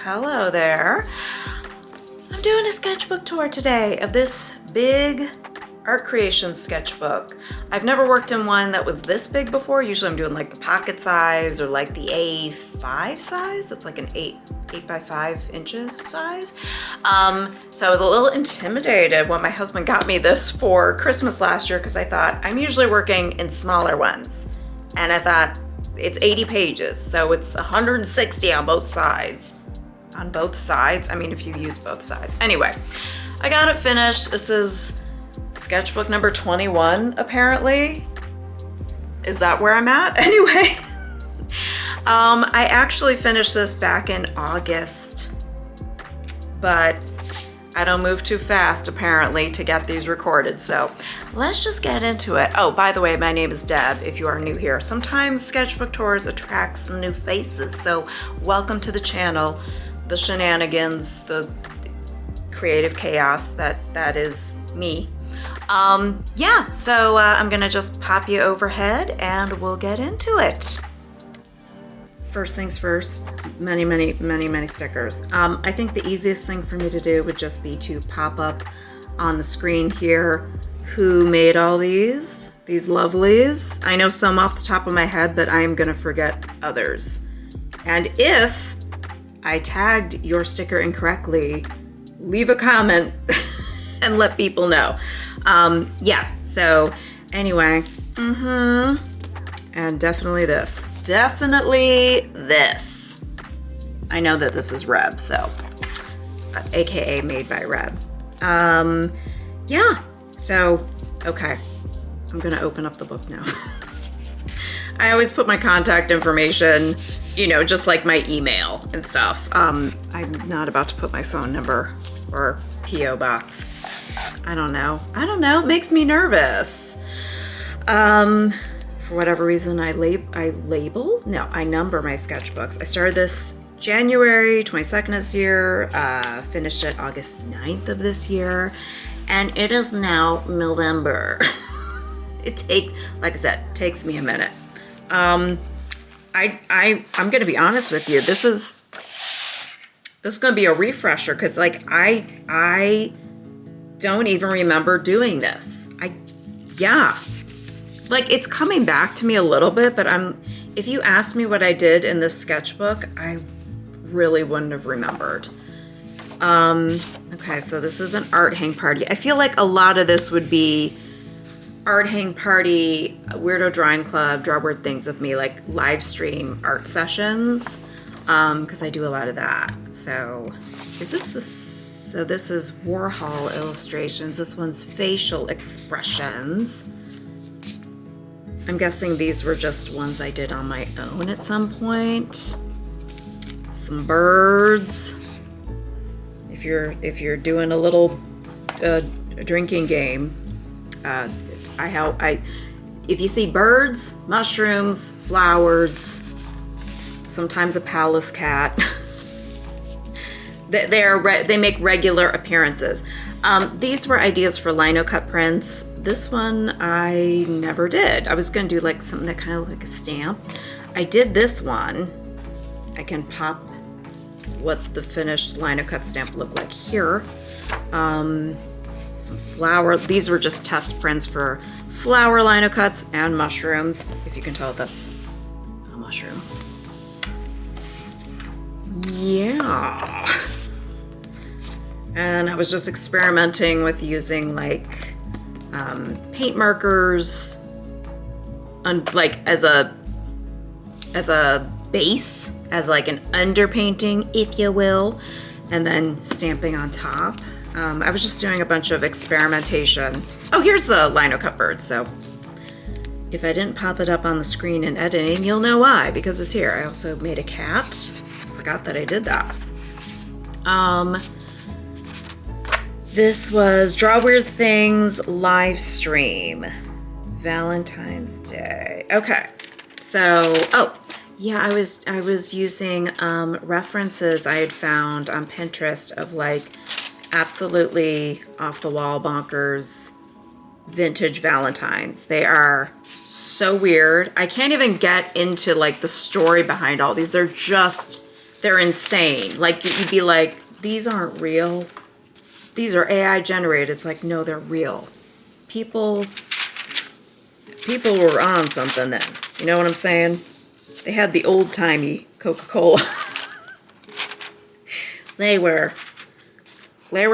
Hello there. I'm doing a sketchbook tour today of this big art creation sketchbook. I've never worked in one that was this big before. Usually I'm doing like the pocket size or like the A5 size. It's like an 8 by 5 inches size. So I was a little intimidated when my husband got me this for Christmas last year because I thought I'm usually working in smaller ones. And I thought it's 80 pages, so it's 160 on both sides. On both sides? I mean, if you use both sides. Anyway, I got it finished. This is sketchbook number 21, apparently. Is that where I'm at? Anyway, I actually finished this back in August, but I don't move too fast, apparently, to get these recorded. So let's just get into it. Oh, by the way, my name is Deb, if you are new here. Sometimes sketchbook tours attract some new faces, so welcome to the channel. The shenanigans, the creative chaos that is me. Yeah, so I'm gonna just pop you overhead and we'll get into it. First things first, many stickers. I think the easiest thing for me to do would just be to pop up on the screen here who made all these lovelies. I know some off the top of my head, but I'm gonna forget others. And if I tagged your sticker incorrectly, leave a comment and let people know. Yeah, so anyway, and definitely this. Definitely this. I know that this is Reb, so AKA made by Reb. Yeah, so, okay. I'm gonna open up the book now. I always put my contact information, you know, just like my email and stuff. I'm not about to put my phone number or P.O. box. I don't know, it makes me nervous. For whatever reason, I number my sketchbooks. I started this January 22nd this year, finished it August 9th of this year, and it is now November. Like I said, it takes me a minute. I'm gonna be honest with you. This is gonna be a refresher because like I don't even remember doing this. Yeah. Like it's coming back to me a little bit, but if you asked me what I did in this sketchbook, I really wouldn't have remembered. Okay, so this is an art hang party. I feel like a lot of this would be art hang party, Weirdo Drawing Club, draw weird things with me, like live stream art sessions, because I do a lot of that. So this is Warhol illustrations. This one's facial expressions. I'm guessing these were just ones I did on my own at some point. Some birds. If you're doing a little drinking game, if you see birds, mushrooms, flowers, sometimes a palace cat, they make regular appearances. These were ideas for lino cut prints. This one I never did. I was gonna do like something that kind of looked like a stamp. I did this one. I can pop what the finished lino cut stamp looked like here. Some flower. These were just test prints for flower lino cuts and mushrooms. If you can tell, that's a mushroom. Yeah. And I was just experimenting with using like paint markers like as a base, as like an underpainting, if you will, and then stamping on top. I was just doing a bunch of experimentation. Oh, here's the lino cut bird. So if I didn't pop it up on the screen in editing, you'll know why, because it's here. I also made a cat. Forgot that I did that. This was Draw Weird Things live stream, Valentine's Day. Okay, so, oh, yeah, I was using references I had found on Pinterest of like absolutely off the wall bonkers vintage Valentines. They are so weird. I can't even get into like the story behind all these. They're they're insane. Like you'd be like, these aren't real. These are AI generated. It's like, no, they're real. People were on something then. You know what I'm saying? They had the old-timey Coca-Cola. They were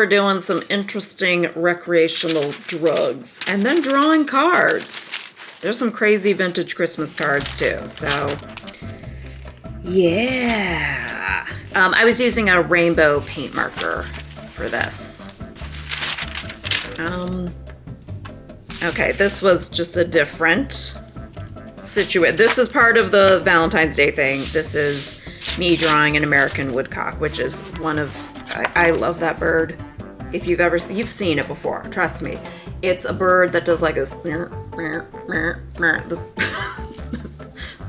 doing some interesting recreational drugs and then drawing cards. There's some crazy vintage Christmas cards too. So yeah. I was using a rainbow paint marker for this. Okay, this was just a different situation. This is part of the Valentine's Day thing. This is me drawing an American woodcock, which is one of, I love that bird. If you've seen it before, trust me. It's a bird that does like this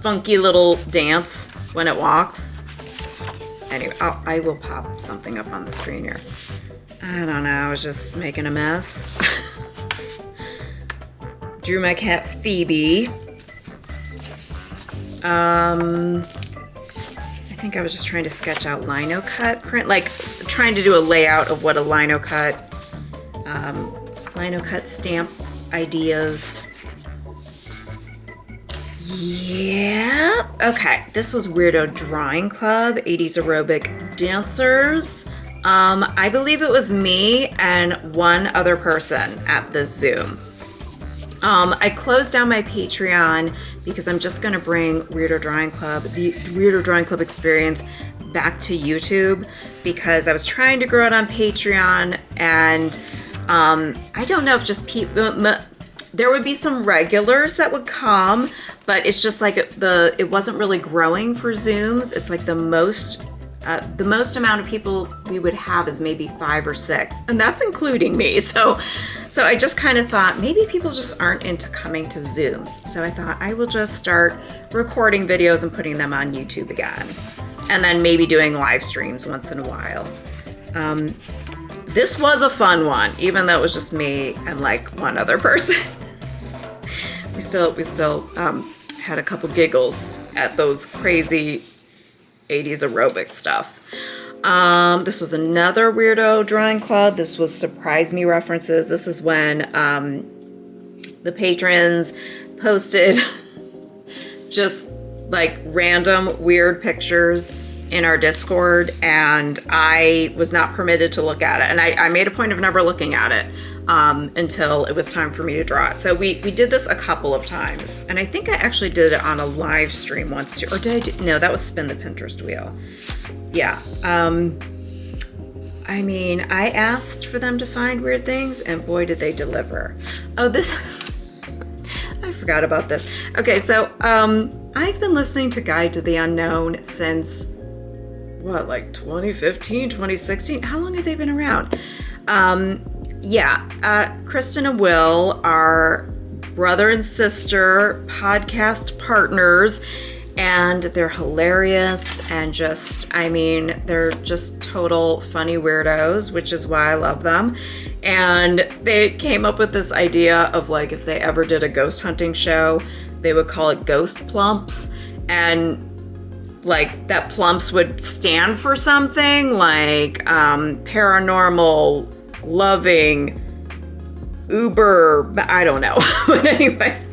funky little dance when it walks. Anyway, I will pop something up on the screen here. I don't know, I was just making a mess. Drew my cat Phoebe. I think I was just trying to sketch out lino cut print, like trying to do a layout of what a lino cut stamp ideas. Yeah. Okay, this was Weirdo Drawing Club, 80s aerobic dancers. I believe it was me and one other person at the Zoom. I closed down my Patreon because I'm just going to bring Weirdo Drawing Club, the Weirdo Drawing Club experience, back to YouTube because I was trying to grow it on Patreon, and I don't know if just people, there would be some regulars that would come, but it's just like it wasn't really growing for Zooms. It's like the most amount of people we would have is maybe 5 or 6, and that's including me. So I just kind of thought maybe people just aren't into coming to Zooms. So I thought I will just start recording videos and putting them on YouTube again, and then maybe doing live streams once in a while. This was a fun one, even though it was just me and like one other person. we still had a couple giggles at those crazy 80s aerobic stuff. This was another Weirdo Drawing Club. This was Surprise Me references. This is when the patrons posted just like random weird pictures in our Discord, and I was not permitted to look at it. And I made a point of never looking at it until it was time for me to draw it. So we did this a couple of times, and I think I actually did it on a live stream once too. Or did I do? No, that was Spin the Pinterest Wheel. Yeah. I mean, I asked for them to find weird things, and boy, did they deliver. Oh, this, I forgot about this. Okay, so I've been listening to Guide to the Unknown since, what, like 2015, 2016? How long have they been around? Kristen and Will are brother and sister podcast partners, and they're hilarious and just, I mean, they're just total funny weirdos, which is why I love them. And they came up with this idea of like, if they ever did a ghost hunting show, they would call it Ghost Plumps, and like that plumps would stand for something like paranormal, loving, uber, I don't know. But anyway,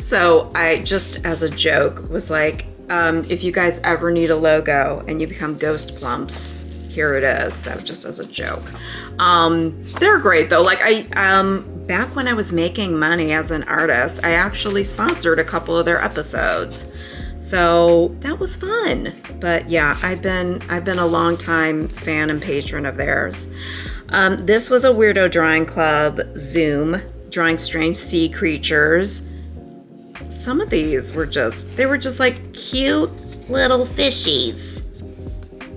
so I just as a joke was like, if you guys ever need a logo and you become Ghost Plumps, here it is. So just as a joke. They're great though. Like back when I was making money as an artist, I actually sponsored a couple of their episodes. So that was fun. But yeah, I've been a long time fan and patron of theirs. This was a Weirdo Drawing Club Zoom, drawing strange sea creatures. Some of these were they were just like cute little fishies.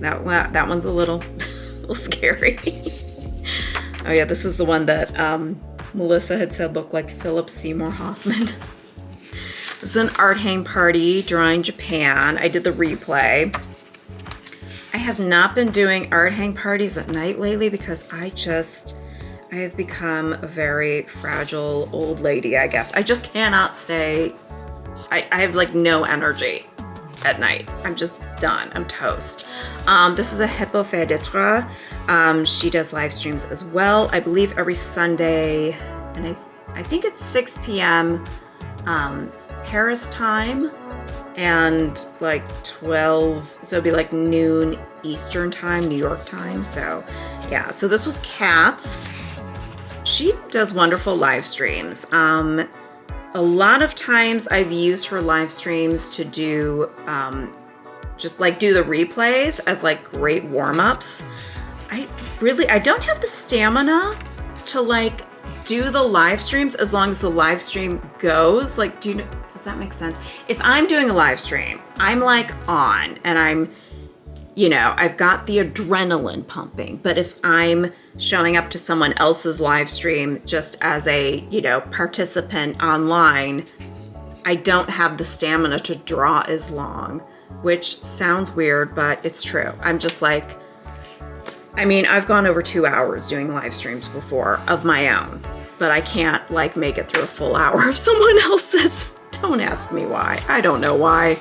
That one's a little scary. Oh yeah, this is the one that Melissa had said looked like Philip Seymour Hoffman. This is an art hang party drawing Japan. I did the replay. I have not been doing art hang parties at night lately because I have become a very fragile old lady, I guess. I just cannot stay. I have like no energy at night. I'm just done. I'm toast. This is a Hippo d'Etre. She does live streams as well. I believe every Sunday, and I think it's 6 p.m. Paris time, and like 12, so it'd be like noon Eastern time, New York time. So yeah, so this was Kat's. She does wonderful live streams. A lot of times I've used her live streams to do, just like do the replays as like great warm-ups. I don't have the stamina to like do the live streams as long as the live stream goes. Like, does that make sense? If I'm doing a live stream, I'm like on and I'm, you know, I've got the adrenaline pumping. But if I'm showing up to someone else's live stream just as a, you know, participant online, I don't have the stamina to draw as long, which sounds weird, but it's true. I'm just like, I mean, I've gone over 2 hours doing live streams before of my own, but I can't like make it through a full hour of someone else's. Don't ask me why. I don't know why.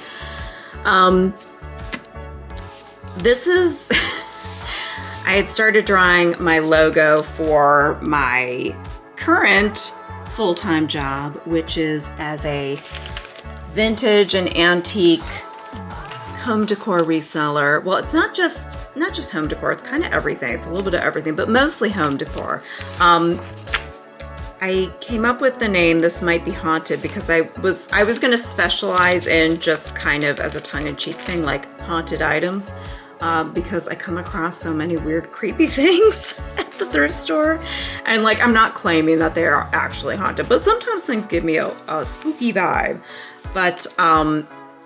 This is, I had started drawing my logo for my current full-time job, which is as a vintage and antique home decor reseller. Well, it's not just home decor, it's kind of everything. It's a little bit of everything, but mostly home decor. I came up with the name This Might Be Haunted because I was going to specialize in just kind of as a tongue-in-cheek thing, like haunted items, because I come across so many weird, creepy things at the thrift store. And like, I'm not claiming that they are actually haunted, but sometimes things give me a spooky vibe. But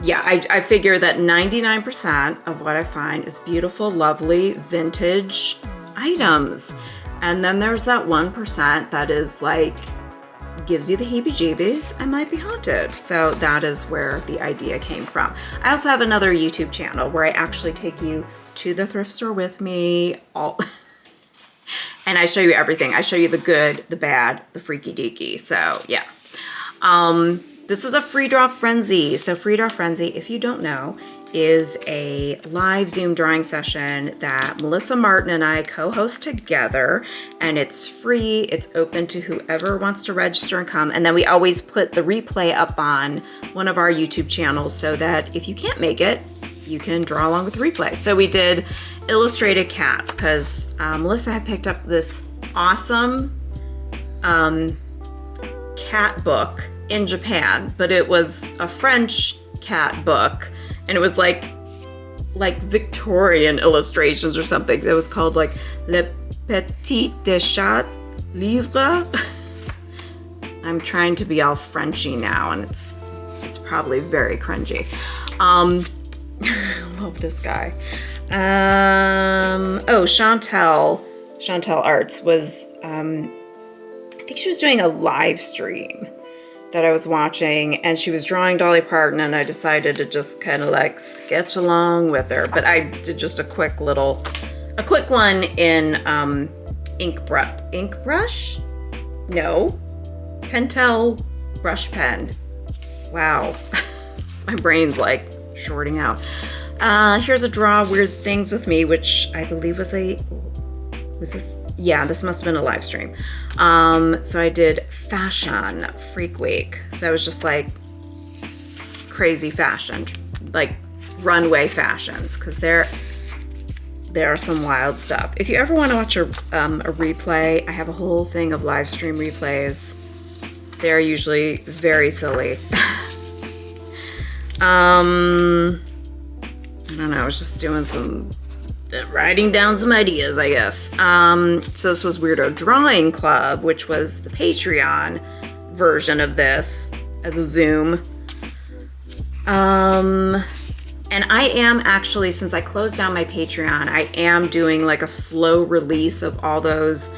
yeah, I figure that 99% of what I find is beautiful, lovely, vintage items. And then there's that 1% that is like, gives you the heebie-jeebies and might be haunted. So that is where the idea came from. I also have another YouTube channel where I actually take you to the thrift store with me, and I show you everything. I show you the good, the bad, the freaky deaky. So yeah. This is a free draw frenzy. So free draw frenzy, if you don't know, is a live Zoom drawing session that Melissa Martin and I co-host together, and it's free. It's open to whoever wants to register and come. And then we always put the replay up on one of our YouTube channels so that if you can't make it, you can draw along with the replay. So we did illustrated cats because Melissa had picked up this awesome cat book in Japan, but it was a French cat book. And it was like Victorian illustrations or something. It was called like Le Petit Chat Livre. I'm trying to be all Frenchy now, and it's probably very cringy. Love this guy. Oh, Chantel Arts was, I think she was doing a live stream that I was watching, and she was drawing Dolly Parton, and I decided to just kind of like sketch along with her. But I did just a quick one in ink brush? No, Pentel brush pen. Wow, my brain's like shorting out. Here's a draw weird things with me, which I believe was this? Yeah, this must have been a live stream. So I did Fashion Freak Week. So it was just like crazy fashion, like runway fashions, because there are some wild stuff. If you ever want to watch a replay, I have a whole thing of live stream replays. They're usually very silly. I don't know, I was just doing writing down some ideas, I guess. So this was Weirdo Drawing Club, which was the Patreon version of this as a Zoom. And I am actually, since I closed down my Patreon, I am doing like a slow release of all those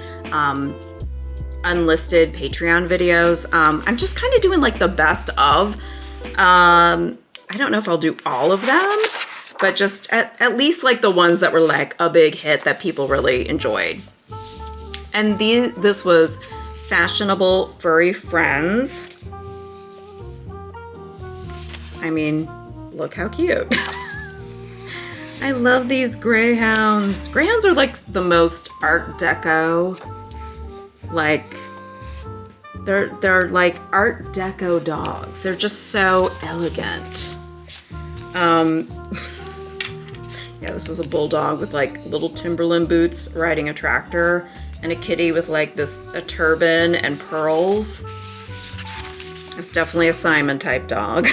unlisted Patreon videos. I'm just kind of doing like the best of. I don't know if I'll do all of them, but just at least like the ones that were like a big hit that people really enjoyed. And this was Fashionable Furry Friends. I mean, look how cute. I love these greyhounds. Greyhounds are like the most Art Deco. Like, they're like Art Deco dogs. They're just so elegant. Yeah, this was a bulldog with like little Timberland boots riding a tractor, and a kitty with like a turban and pearls. It's definitely a Simon type dog.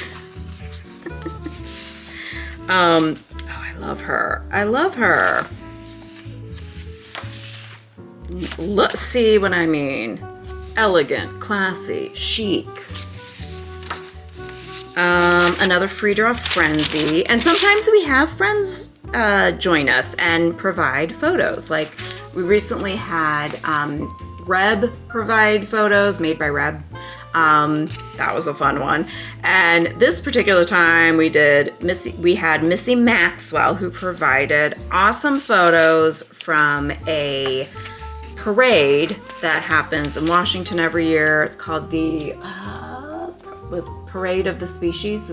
Oh, I love her. I love her. Let's see what I mean. Elegant, classy, chic. Another free draw frenzy. And sometimes we have friends join us and provide photos. Like we recently had Reb provide photos made by Reb. That was a fun one. And this particular time we had Missy Maxwell, who provided awesome photos from a parade that happens in Washington every year. It's called the Parade of the Species,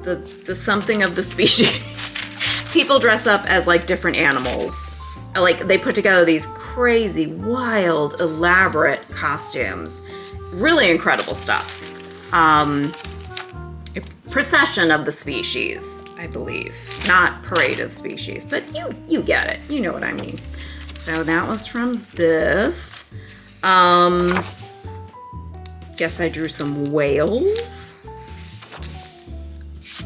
the something of the species. People dress up as like different animals. Like they put together these crazy, wild, elaborate costumes. Really incredible stuff. Procession of the Species, I believe. Not Parade of the Species, but you get it. You know what I mean. So that was from this. Guess I drew some whales.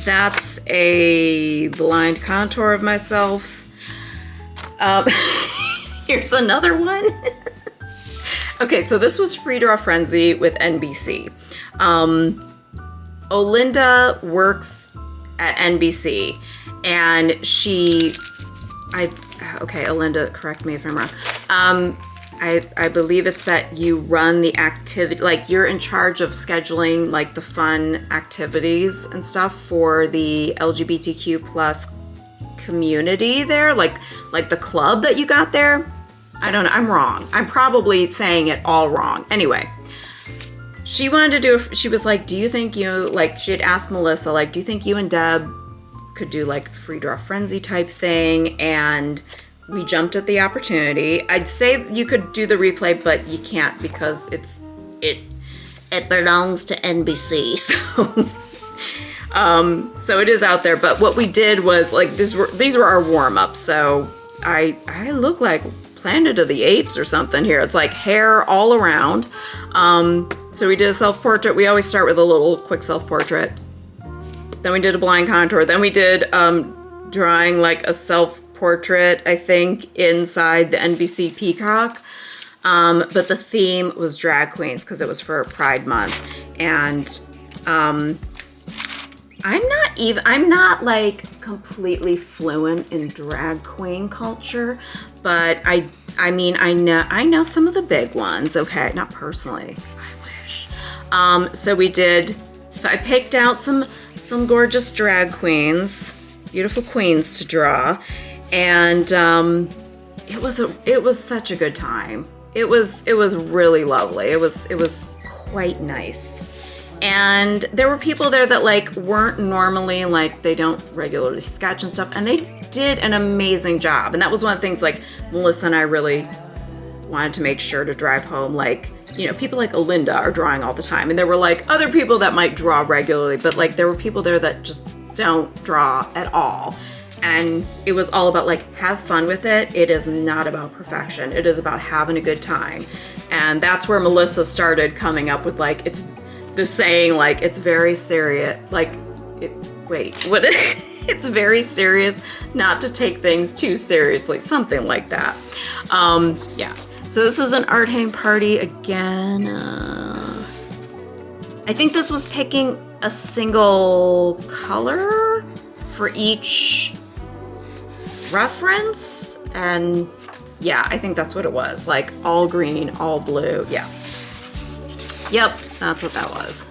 That's a blind contour of myself. Here's another one. Okay, so this was Free Draw Frenzy with NBC. Olinda works at NBC, and okay, Olinda, correct me if I'm wrong. I believe it's that you run the activity, like you're in charge of scheduling like the fun activities and stuff for the LGBTQ plus community there, like the club that you got there. I don't know, I'm wrong. I'm probably saying it all wrong. Anyway, she wanted to she was like, do you think she had asked Melissa, like, do you think you and Deb could do like Free Draw Frenzy type thing? And we jumped at the opportunity. I'd say you could do the replay, but you can't because it belongs to NBC. So it is out there. But what we did was like these were our warm-ups. So I look like Planet of the Apes or something here. It's like hair all around. So we did a self-portrait. We always start with a little quick self-portrait. Then we did a blind contour. Then we did drawing like a self-portrait, I think, inside the NBC Peacock. But the theme was drag queens because it was for Pride Month. And I'm not like completely fluent in drag queen culture, but I know some of the big ones. Okay, not personally. I wish. So I picked out some gorgeous drag queens, beautiful queens to draw, and it was such a good time. It was really lovely. It was quite nice. And there were people there that like weren't normally, like they don't regularly sketch and stuff, and they did an amazing job. And that was one of the things like Melissa and I really wanted to make sure to drive home, like, you know, people like Olinda are drawing all the time, and there were like other people that might draw regularly, but like there were people there that just don't draw at all. And it was all about like, have fun with it. It is not about perfection. It is about having a good time. And that's where Melissa started coming up with like, it's the saying, like, it's very serious, like, it's very serious not to take things too seriously, something like that. Yeah, so this is an art hang party again. I think this was picking a single color for each reference, and yeah, I think that's what it was, like all green, all blue. Yeah. Yep, that's what that was.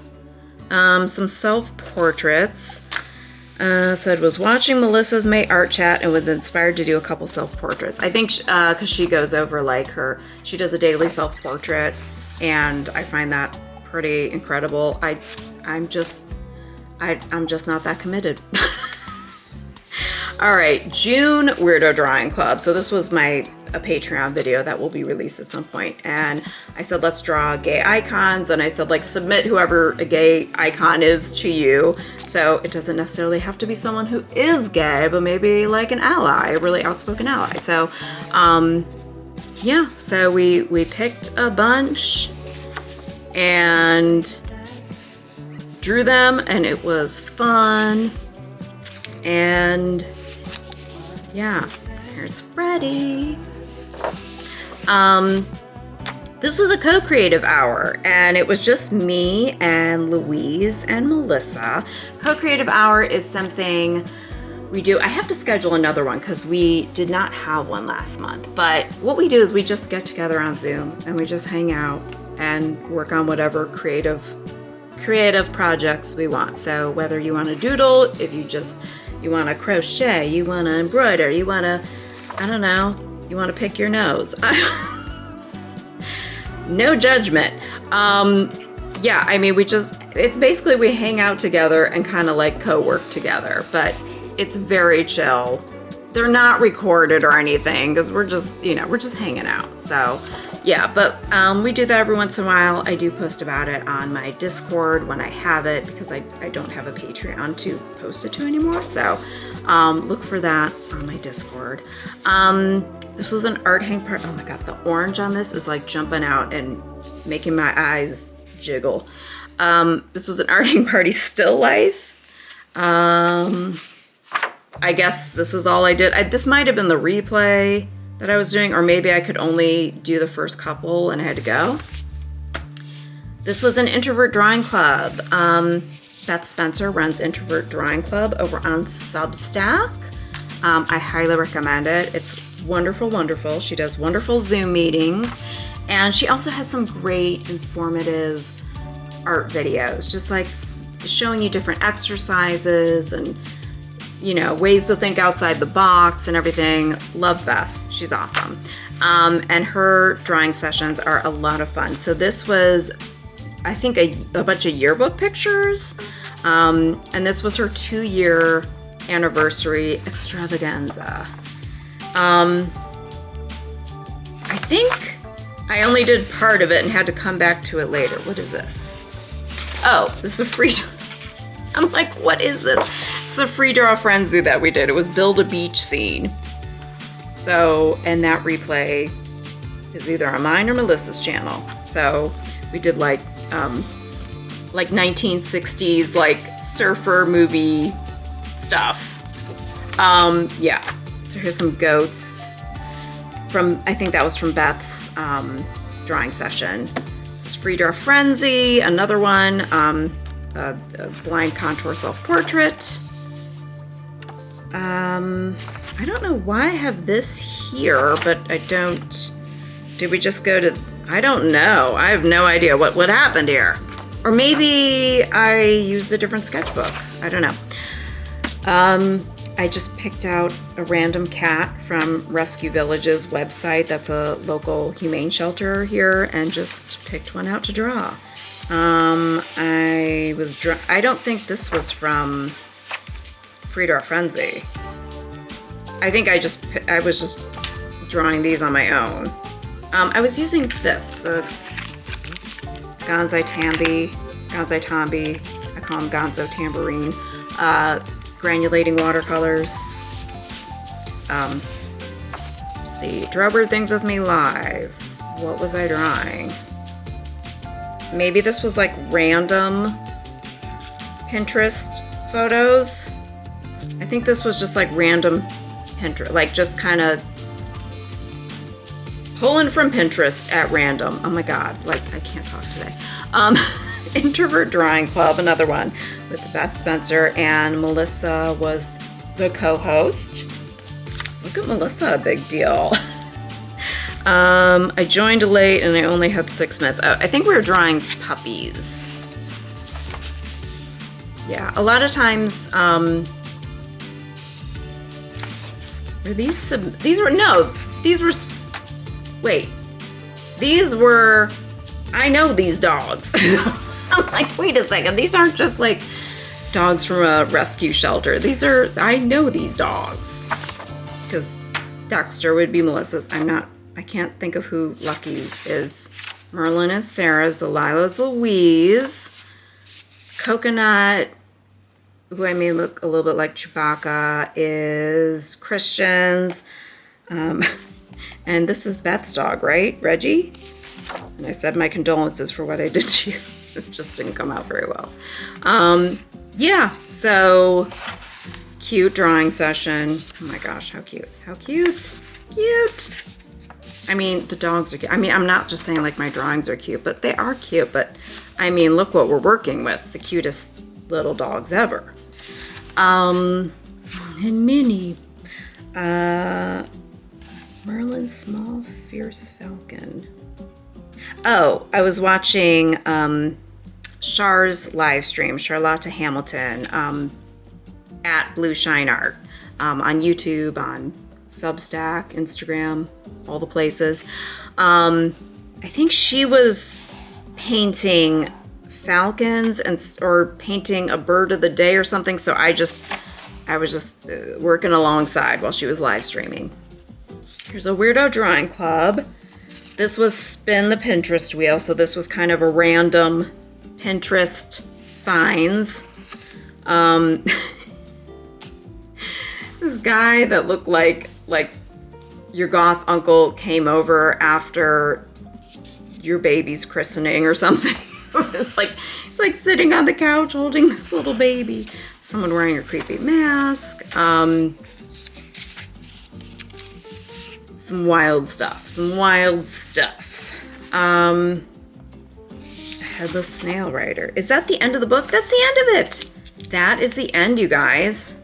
Some self-portraits. Said was watching Melissa's May art chat and was inspired to do a couple self-portraits. I think because she goes over like she does a daily self-portrait, and I find that pretty incredible. I'm just not that committed. All right, June Weirdo Drawing Club. So this was a Patreon video that will be released at some point. And I said, let's draw gay icons. And I said, like, submit whoever a gay icon is to you. So it doesn't necessarily have to be someone who is gay, but maybe like an ally, a really outspoken ally. So, yeah, so we picked a bunch and drew them, and it was fun. And yeah, here's Freddie. This was a co-creative hour, and it was just me and Louise and Melissa. Co-creative hour is something we do. I have to schedule another one because we did not have one last month. But what we do is we just get together on Zoom and we just hang out and work on whatever creative projects we want. So whether you want to doodle, if you want to crochet, you want to embroider, you want to, I don't know, you want to pick your nose. No judgment. Yeah, I mean, it's basically we hang out together and kind of like co-work together, but it's very chill. They're not recorded or anything because we're just hanging out. So yeah, but we do that every once in a while. I do post about it on my Discord when I have it because I don't have a Patreon to post it to anymore. So look for that on my Discord. This was an art hang part. Oh my God, the orange on this is like jumping out and making my eyes jiggle. This was an art hang party still life. I guess this is all I did. This might have been the replay that I was doing, or maybe I could only do the first couple and I had to go. This was an Introvert Drawing Club. Beth Spencer runs Introvert Drawing Club over on Substack. I highly recommend it. It's wonderful, wonderful. She does wonderful Zoom meetings, and she also has some great informative art videos, just like showing you different exercises and ways to think outside the box and everything. Love Beth. She's awesome. And her drawing sessions are a lot of fun. So this was, I think, a bunch of yearbook pictures. And this was her 2-year anniversary extravaganza. I think I only did part of it and had to come back to it later. What is this? Oh, this is a free... I'm like, what is this? It's a free draw frenzy that we did. It was build a beach scene. So, and that replay is either on mine or Melissa's channel. So we did like 1960s like surfer movie stuff. Yeah. So here's some goats from, I think that was from Beth's drawing session. This is free draw frenzy. Another one. A blind contour self-portrait. I don't know why I have this here, but I don't. Did we just go to? I don't know. I have no idea what happened here. Or maybe I used a different sketchbook. I don't know. I just picked out a random cat from Rescue Village's website. That's a local humane shelter here, and just picked one out to draw. I don't think this was from Free Draw Frenzy. I think I was just drawing these on my own. I was using this, the Gonzai Tambi, I call them Gonzo Tambourine, granulating watercolors. Let's see, Draw Weird Things With Me Live. What was I drawing? Maybe this was like random Pinterest photos. I think this was just like random Pinterest, like just kind of pulling from Pinterest at random. Oh my God, like I can't talk today. Introvert Drawing Club, another one with Beth Spencer, and Melissa was the co-host. Look at Melissa, a big deal. I joined late and I only had 6 minutes. I think we were drawing puppies. Yeah, a lot of times, I know these dogs. I'm like, wait a second, these aren't just like dogs from a rescue shelter. These are, I know these dogs because Dexter would be Melissa's. I can't think of who Lucky is. Merlin is Sarah's, Delilah's Louise. Coconut, who I may look a little bit like Chewbacca, is Christian's. And this is Beth's dog, right? Reggie? And I said my condolences for what I did to you. It just didn't come out very well. Yeah, so cute drawing session. Oh my gosh, how cute. How cute. Cute. I mean, the dogs are cute. I mean, I'm not just saying like my drawings are cute, but they are cute. But I mean, look what we're working with. The cutest little dogs ever. And Minnie. Merlin's small, fierce falcon. Oh, I was watching Char's live stream, Charlotte Hamilton, at Blue Shine Art, on YouTube, on Substack, Instagram, all the places. I think she was painting falcons or painting a bird of the day or something. So I was just working alongside while she was live streaming. Here's a Weirdo Drawing Club. This was Spin the Pinterest Wheel. So this was kind of a random Pinterest finds. This guy that looked like your goth uncle came over after your baby's christening or something. It's like sitting on the couch holding this little baby. Someone wearing a creepy mask. Some wild stuff. Headless Snail Rider. Is that the end of the book? That's the end of it. That is the end, you guys.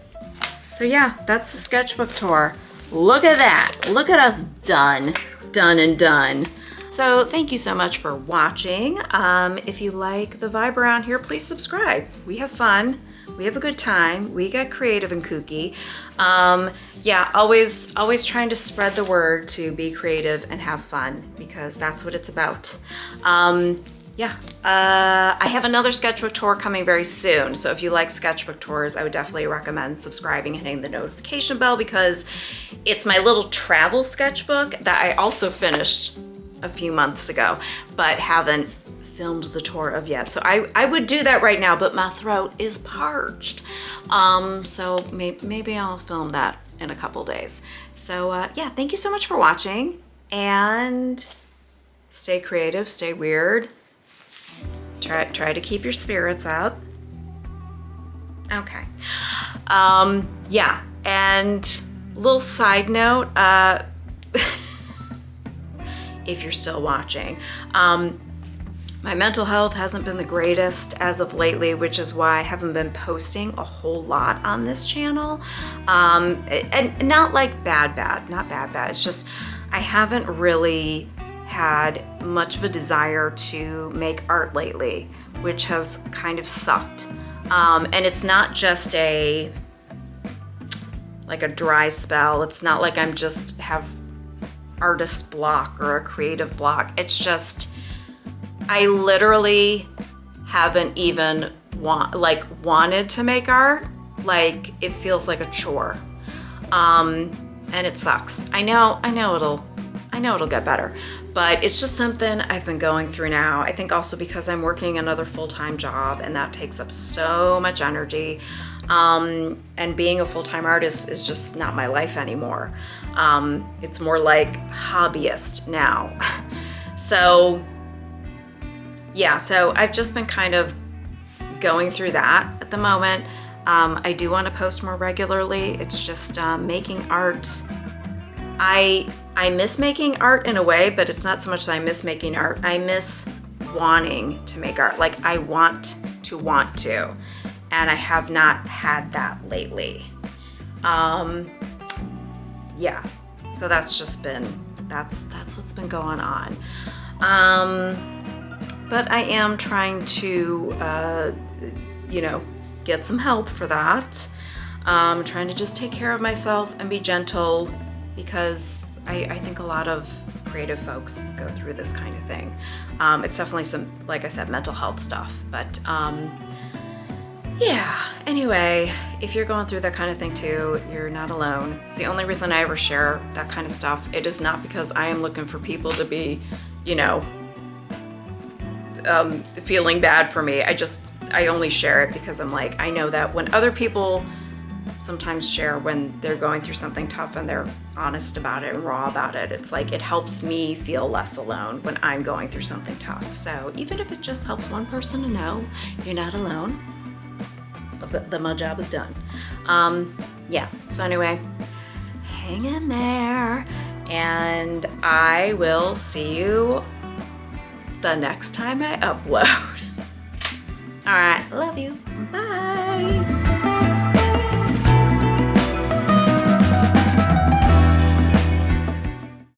So yeah, that's the sketchbook tour. Look at that. Look at us done. Done and done. So thank you so much for watching. If you like the vibe around here, please subscribe. We have fun. We have a good time. We get creative and kooky. Yeah, always trying to spread the word to be creative and have fun because that's what it's about. Yeah, I have another sketchbook tour coming very soon. So if you like sketchbook tours, I would definitely recommend subscribing and hitting the notification bell because it's my little travel sketchbook that I also finished a few months ago, but haven't filmed the tour of yet. So I would do that right now, but my throat is parched. So maybe I'll film that in a couple days. So yeah, thank you so much for watching and stay creative, stay weird. Try to keep your spirits up. Okay. Yeah, and little side note, if you're still watching, my mental health hasn't been the greatest as of lately, which is why I haven't been posting a whole lot on this channel. And not like bad, not bad. It's just I haven't really had much of a desire to make art lately, which has kind of sucked. And it's not just like a dry spell. It's not like I'm just have artist block or a creative block. It's just I literally haven't even wanted to make art. Like it feels like a chore, and it sucks. I know it'll get better, but it's just something I've been going through now. I think also because I'm working another full-time job and that takes up so much energy. And being a full-time artist is just not my life anymore. It's more like hobbyist now. So yeah, so I've just been kind of going through that at the moment. I do want to post more regularly. It's just making art. I miss making art in a way, but it's not so much that I miss making art. I miss wanting to make art. Like I want to, and I have not had that lately. Yeah, so that's just been, that's what's been going on. But I am trying to, get some help for that. I'm trying to just take care of myself and be gentle because I think a lot of creative folks go through this kind of thing. It's definitely some, like I said, mental health stuff, but Yeah, anyway, if you're going through that kind of thing too, you're not alone. It's the only reason I ever share that kind of stuff. It is not because I am looking for people to be, you know, feeling bad for me. I only share it because I'm like, I know that when other people sometimes share when they're going through something tough and they're honest about it and raw about it, it's like it helps me feel less alone when I'm going through something tough. So even if it just helps one person to know you're not alone, my job is done. Yeah, so anyway, hang in there, and I will see you the next time I upload. All right, love you. Bye.